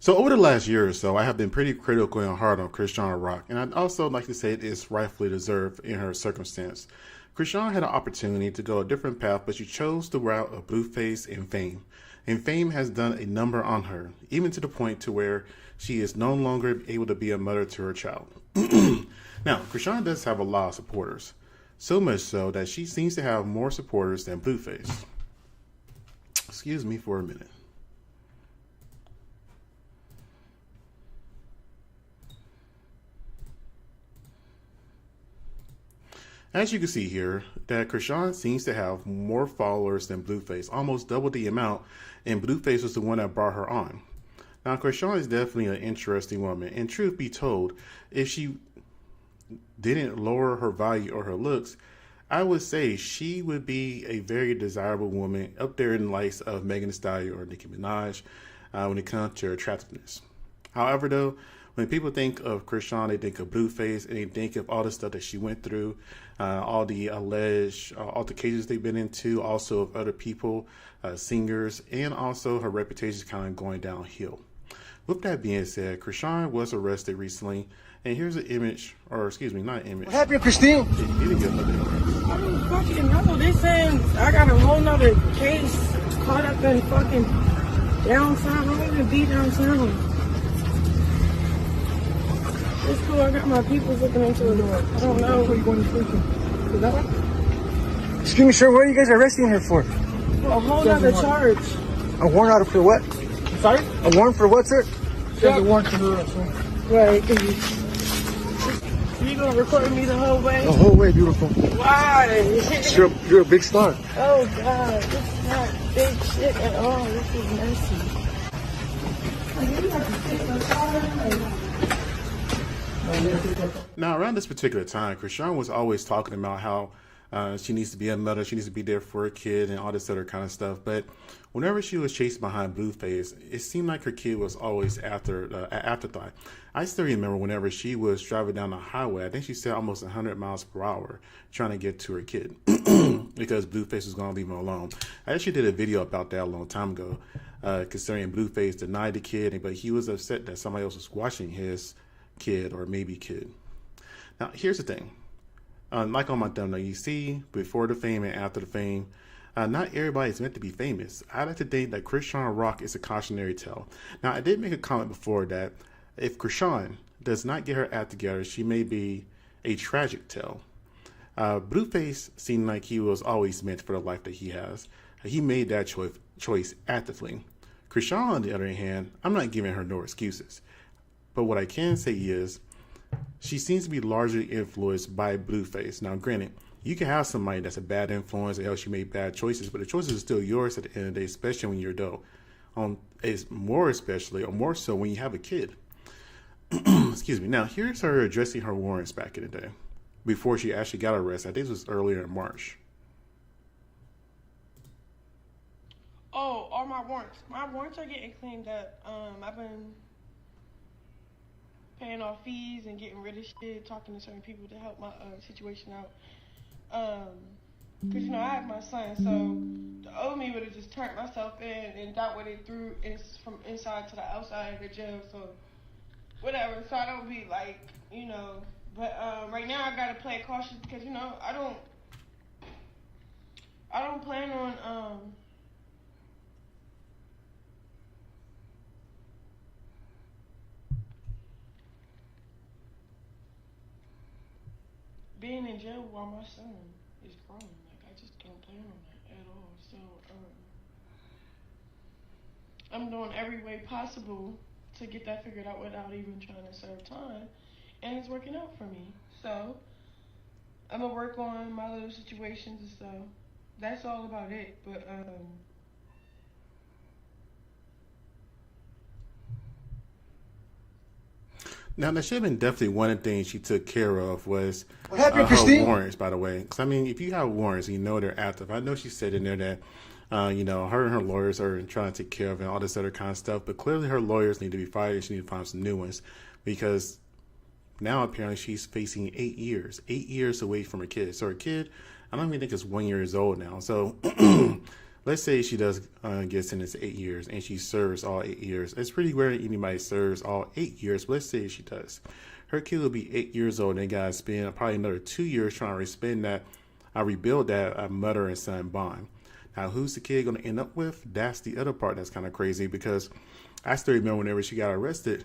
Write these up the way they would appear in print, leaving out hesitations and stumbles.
So over the last year or so, I have been pretty critical and hard on Chrisean Rock, and I'd also like to say it is rightfully deserved in her circumstance. Chrisean had an opportunity to go a different path, but she chose the route of Blueface and fame. And fame has done a number on her, even to the point to where she is no longer able to be a mother to her child. Now, Chrisean does have a lot of supporters, so much so that she seems to have more supporters than Blueface. Excuse me for a minute. As you can see here, that Chrisean seems to have more followers than Blueface, almost double the amount, and Blueface was the one that brought her on. Now, Chrisean is definitely an interesting woman, and truth be told, if she didn't lower her value or her looks, I would say she would be a very desirable woman up there in the likes of Megan Thee Stallion or Nicki Minaj when it comes to her attractiveness. However, though, when people think of Chrisean, they think of Blueface, and they think of all the stuff that she went through, all the alleged altercations they've been into, also of other people, singers, and also her reputation is kind of going downhill. With that being said, Chrisean was arrested recently, and here's an image, or excuse me, not an image. What happened, Christine? I don't fucking know. They saying I got a whole nother case caught up in fucking downtown. I don't even be downtown. It's cool. I got my people looking into it. I don't know. Where you going to prison? Is that right? Excuse me, sir. What are you guys arresting her for? A whole nother charge. A warrant out for what? Sorry? A warrant for what, sir? There's a warrant for her arrest. Right. You gonna record me the whole way? The whole way, beautiful. Why? You're a big star. Oh God, this is not big shit at all. This is messy. Now, around this particular time, Chrisean was always talking about how she needs to be a mother, she needs to be there for her kid, and all this other kind of stuff. But whenever she was chased behind Blueface, it seemed like her kid was always afterthought. I still remember whenever she was driving down the highway, I think she said almost 100 miles per hour trying to get to her kid because Blueface was going to leave him alone. I actually did a video about that a long time ago concerning Blueface denied the kid, but he was upset that somebody else was watching his kid or maybe kid. Now, here's the thing. Like on my thumbnail, you see before the fame and after the fame, not everybody is meant to be famous. I like to think that Chrisean Rock is a cautionary tale. Now, I did make a comment before that if Chrisean does not get her act together, she may be a tragic tale. Blueface seemed like he was always meant for the life that he has. He made that choice actively. Chrisean, on the other hand, I'm not giving her no excuses. But what I can say is, she seems to be largely influenced by Blueface. Now, granted, you can have somebody that's a bad influence or else you made bad choices, but the choices are still yours at the end of the day, especially when you're adult. It's more especially, or more so, when you have a kid. Excuse me. Now, here's her addressing her warrants back in the day, before she actually got arrested. I think this was earlier in March. Oh, all my warrants. My warrants are getting cleaned up. I've been paying off fees and getting rid of shit, talking to certain people to help my situation out. Cause I have my son, so the old me would have just turned myself in, and that way they threw from inside to the outside of the jail. So whatever. So I don't be like, But right now I gotta play cautious because I don't plan on being in jail while my son is grown. Like, I just don't plan on that at all. So, I'm doing every way possible to get that figured out without even trying to serve time. And it's working out for me. So, I'm gonna work on my little situations and stuff. That's all about it. But, Now, that should have been definitely one of the things she took care of was What happened, her Christine? warrants, by the way. Because, I mean, if you have warrants, you know they're active. I know she said in there that, her and her lawyers are trying to take care of it and all this other kind of stuff. But clearly her lawyers need to be fired and she needs to find some new ones. Because now apparently she's facing 8 years. 8 years away from her kid. So her kid, I don't even think is 1 year old now. So let's say she does get sentenced to 8 years and she serves all 8 years. It's pretty rare anybody serves all 8 years, but let's say she does. Her kid will be 8 years old and they got to spend probably another 2 years trying to spend that, rebuild that mother and son bond. Now, who's the kid going to end up with? That's the other part that's kind of crazy, because I still remember whenever she got arrested,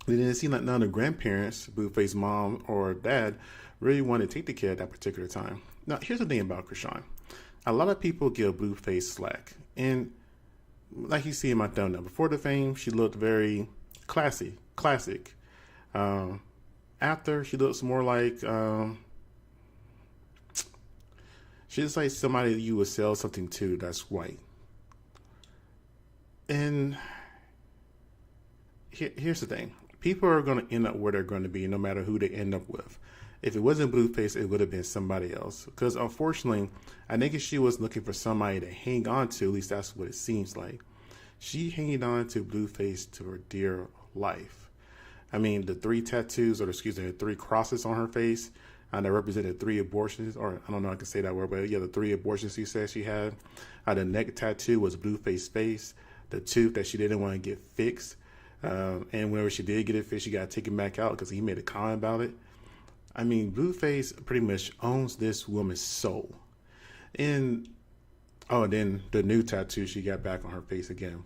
it didn't seem like none of the grandparents, Blueface's mom or dad, really wanted to take the kid at that particular time. Now, here's the thing about Chrisean. A lot of people give Blueface slack. And like you see in my thumbnail, before the fame, she looked very classic. After, she looks more like, she's like somebody you would sell something to that's white. And here's the thing. People are going to end up where they're going to be no matter who they end up with. If it wasn't Blueface, it would have been somebody else. Because unfortunately, I think if she was looking for somebody to hang on to, at least that's what it seems like, she hanging on to Blueface to her dear life. I mean, the 3 tattoos, or excuse me, the 3 crosses on her face, that represented 3 abortions, or I don't know if I can say that word, but yeah, the 3 abortions she said she had. The neck tattoo was Blueface's face. The tooth that she didn't want to get fixed. And whenever she did get it fixed, she got taken back out because he made a comment about it. I mean, Blueface pretty much owns this woman's soul. And, then the new tattoo she got back on her face again,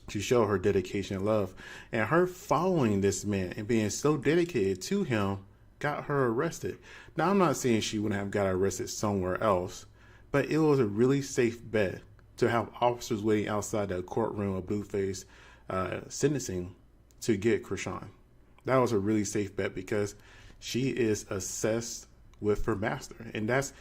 to show her dedication and love. And her following this man and being so dedicated to him got her arrested. Now, I'm not saying she wouldn't have got arrested somewhere else, but it was a really safe bet to have officers waiting outside the courtroom of Blueface sentencing to get Chrisean. That was a really safe bet because she is obsessed with her master, and that's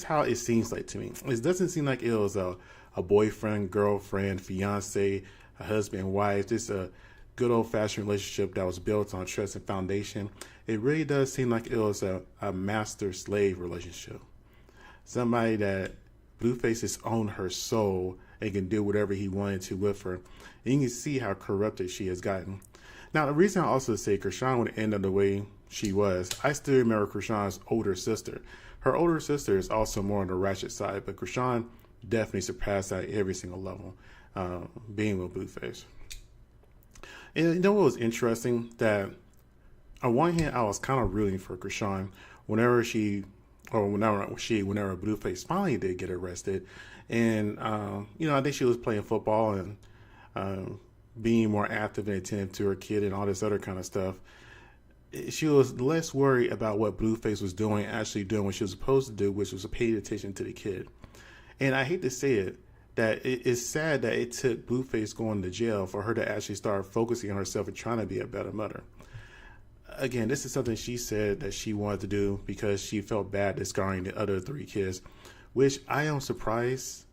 how it seems like to me. It doesn't seem like it was a boyfriend, girlfriend, fiance, a husband, wife, just a good old-fashioned relationship that was built on trust and foundation. It really does seem like it was a master-slave relationship. Somebody that Blueface has owned her soul and can do whatever he wanted to with her. And you can see how corrupted she has gotten. Now, the reason I also say Chrisean would end up the way she was, I still remember Chrisean's older sister. Her older sister is also more on the ratchet side, but Chrisean definitely surpassed that at every single level, being with Blueface. And you know what was interesting? That on one hand, I was kind of rooting for Chrisean whenever Blueface finally did get arrested. And, I think she was playing football and being more active and attentive to her kid and all this other kind of stuff. She was less worried about what Blueface was doing, actually doing what she was supposed to do, which was paying attention to the kid. And I hate to say it, that it's sad that it took Blueface going to jail for her to actually start focusing on herself and trying to be a better mother. Again, this is something she said that she wanted to do because she felt bad discarding the other 3 kids, which I am surprised,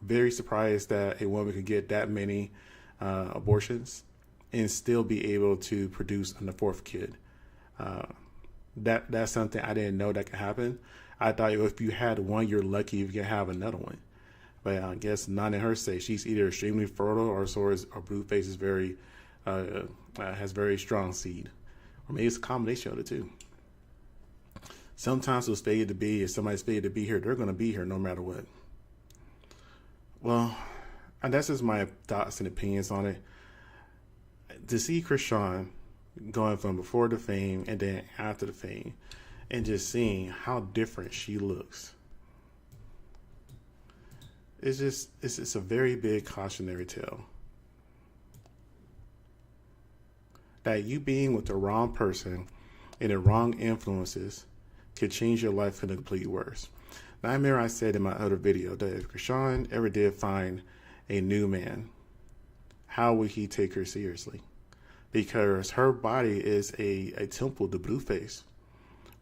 very surprised that a woman could get that many abortions and still be able to produce on the 4th kid. That's something I didn't know that could happen. I thought if you had one, you're lucky if you can have another one. But I guess not in her say. She's either extremely fertile or Blueface is very has very strong seed. Or maybe it's a combination of the two. Sometimes it's fated to be, if somebody's fated to be here, they're going to be here no matter what. Well, and that's just my thoughts and opinions on it. To see Chrisean going from before the fame and then after the fame, and just seeing how different she looks, it's a very big cautionary tale. That you being with the wrong person and the wrong influences could change your life for the complete worse. Now, I remember I said in my other video that if Chrisean ever did find a new man, how would he take her seriously? Because her body is a temple to Blueface.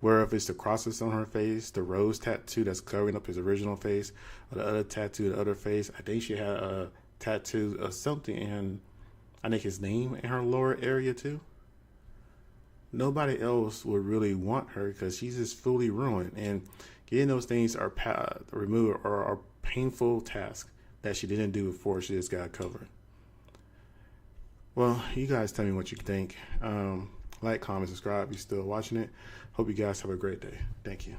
Where if it's the crosses on her face, the rose tattoo that's covering up his original face, or the other tattoo, the other face, I think she had a tattoo of something in, I think his name in her lower area too. Nobody else would really want her because she's just fully ruined. And getting those things are removed or are painful tasks that she didn't do before she just got covered. Well, you guys tell me what you think. Like, comment, subscribe if you're still watching it. Hope you guys have a great day. Thank you.